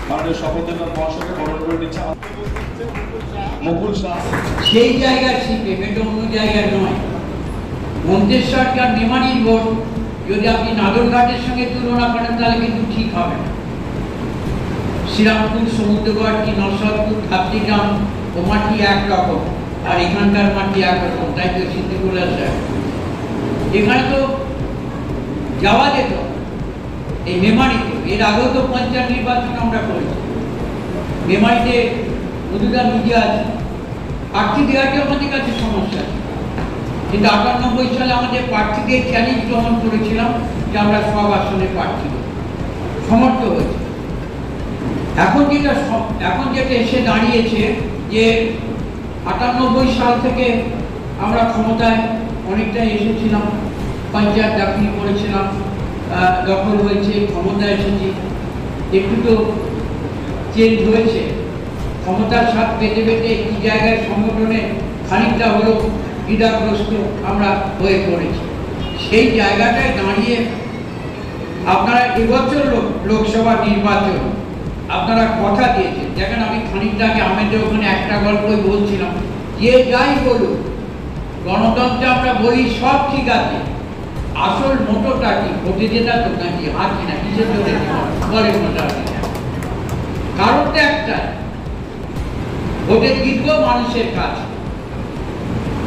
মাননীয় শপথের মহাশয়কে বরণ করে নিচ্ছে মুকুল শাহ। সেই জায়গার সিপিএম, এটা অন্য জায়গায় নয়। মন্তেশ্বর আর মেমারির ভোট যদি আপনি নাদরঘাটের সঙ্গে তুলনা করেন তাহলে কিন্তু ঠিক হবে না। শ্রীরামপুর, সমুদ্রগড় কি নরসদপুর, খাদ্রিগ্রাম ও মাটি একরকম, আর এখানকার মাটি একরকম, তাই তো সিদ্দিকুল সাহেব এখানে তো যাওয়া যেত। এই মেমারিতে এর আগেও তো পঞ্চায়েত নির্বাচন আমরা করেছি। মেমারিতে মধুদা নিজে আছে, প্রার্থী দেওয়াটি আমাদের কাছে সমস্যা, কিন্তু ৯৮ সালে আমাদের প্রার্থী দিয়ে চ্যালেঞ্জ গ্রহণ করেছিলাম যে আমরা সব আসনে প্রার্থী দেব, সমর্থ হয়েছে। এখন যেটা এসে দাঁড়িয়েছে যে ৯৮ সাল থেকে আমরা ক্ষমতায় অনেকটা এসেছিলাম, পঞ্চায়েত দাখিল করেছিলাম, দখল হয়েছে, ক্ষমতায় এসেছি, একটু তো চেঞ্জ হয়েছে। ক্ষমতার স্বাদ পেতে পেতে একটি জায়গায় সংগঠনে খানিকটা হলো দ্বিধাগ্রস্ত আমরা হয়ে পড়েছি। সেই জায়গাটায় দাঁড়িয়ে আপনারা এবছর লোকসভা নির্বাচন আপনারা কথা দিয়েছেন। দেখেন, আমি খানিকটা আগে আমাদের ওখানে একটা গল্পই বলছিলাম, যে যাই বলুক গণতন্ত্রে আমরা বলি সব ঠিক আছে, আসল মোটোটা কি ভোটে জেতা তো নাকি হাঁটি না কিসের জন্য বলে মোটা, কারণটা একটাই, ভোটে জিতবো মানুষের কাজ,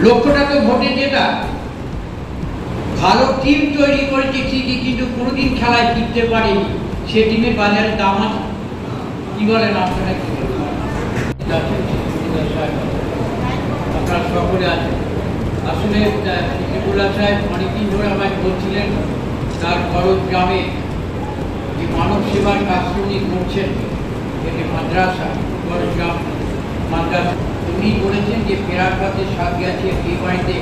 লক্ষ্যটা তো ভোটে জেতা। ভালো টিম তৈরি করেছে ঠিকই, কিন্তু কোনোদিন খেলায় জিততে পারেনি, সে টিমের বাজারে দাম আছে। কি বলেন আপনারা, কি বলেন? আপনারা সকলে আছেন। আসলে সিদ্দিকুল সাহেব অনেকদিন ধরে আমায় বলছিলেন তার খরচ গ্রামে যে মানব সেবার কাজ উনি করছেন, এটি মাদ্রাসা, খরচ গ্রাম মাদ্রাসা। উনি বলেছেন যে ফেরার পথে সাথ গেছে এই বাড়িতে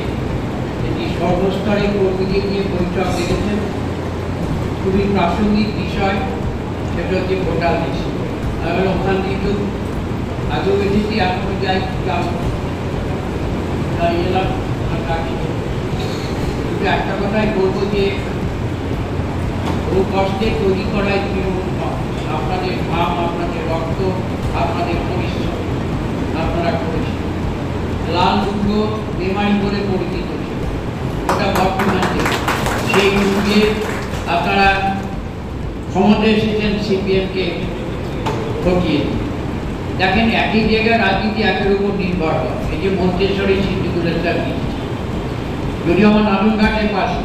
এটি সর্বস্তরে কর্মীদের নিয়ে বৈঠক দেখেছেন। খুবই প্রাসঙ্গিক বিষয়, সেটা হচ্ছে ভোটার লিস্ট। আমি ওখান থেকে আগেও এসেছি, এখনো যাই যাব, তাই এলাম। কিন্তু একটা কথাই বলবো যে ও কষ্টে তৈরি করাই তৃণমূল কংগ্রেস, আপনাদের ঘাম, আপনাদের রক্ত, আপনাদের পরিশ্রম আপনারা করেছেন। লাল দুর্গ মেমারি বলে পরিচিত ছিল, ওটা বর্তমানে সেই যুগে আপনারা ক্ষমতায় এসেছেন সিপিএমকে ঠকিয়ে। দেখেন, একই জায়গায় রাজনীতি একের উপর নির্ভর করে। এই যে মন্তেশ্বরে সিদ্দিকুল সাহেব, যদিও আমার নাদরঘাটের পাশে,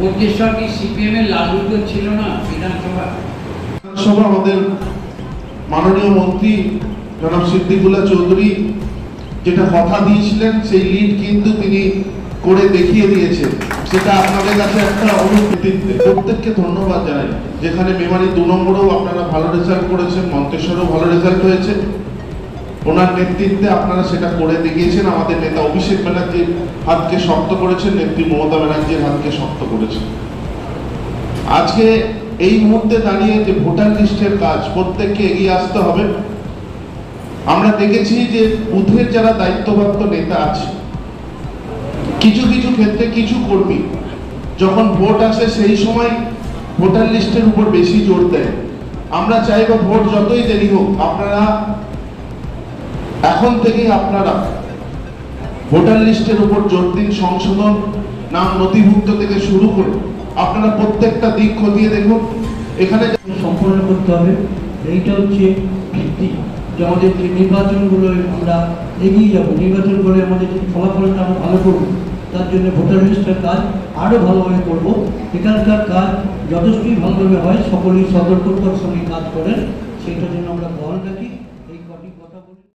মন্তেশ্বর কি সিপিএম এর লাল দুর্গ ছিল না? বিধানসভা আমাদের মাননীয় মন্ত্রী জনাব সিদ্দিকুল্লাহ চৌধুরী যেটা কথা দিয়েছিলেন সেই লিড কিন্তু তিনি করে দেখিয়ে দিয়েছেন। সেটা আপনাদের কাছে একটা অনুভূতি। প্রত্যেককে ধন্যবাদ জানাই। যেখানে মেমারি ২ নম্বরেও আপনারা ভালো রেজাল্ট করেছেন, মন্তেশ্বরেও ভালো রেজাল্ট হয়েছে, ওনার নেতৃত্বে আপনারা সেটা করে দেখিয়েছেন। আমাদের নেতা অভিষেক ব্যানার্জির হাতকে শক্ত করেছেন, নেত্রী মমতা ব্যানার্জির হাতকে শক্ত করেছেন। আজকে এই মুহূর্তে দাঁড়িয়ে যে ভোটার লিস্টের কাজ, প্রত্যেককে এগিয়ে আসতে হবে। আমরা দেখেছি যে বুথের যারা দায়িত্বপ্রাপ্ত নেতা আছে, কিছু কিছু ক্ষেত্রে কিছু কর্মী যখন ভোট আসে সেই সময় ভোটার লিস্টের উপর বেশি জোর দেয়। আমরা চাইবো ভোট যতই দেরি হোক, আপনারা এখন থেকেই আপনারা ভোটার লিস্টের উপর জোর দিন। সংশোধন, নাম নথিভুক্ত থেকে শুরু করে আপনারা প্রত্যেকটা দিক খতিয়ে দেখুন। এখানে সম্পন্ন করতে হবে, এইটা হচ্ছে ভিত্তি যে আমাদের যে নির্বাচনগুলো আমরা এগিয়ে যাব, নির্বাচন করে আমাদের যে ফলাফলটা আমরা ভালো করব, তার জন্য ভোটার লিস্টের কাজ আরও ভালোভাবে করব। এখানকার কাজ যথেষ্টই ভালোভাবে হয়, সকলেই সতর্কতার সঙ্গে কাজ করেন, সেইটার জন্য আমরা বহাল রাখি।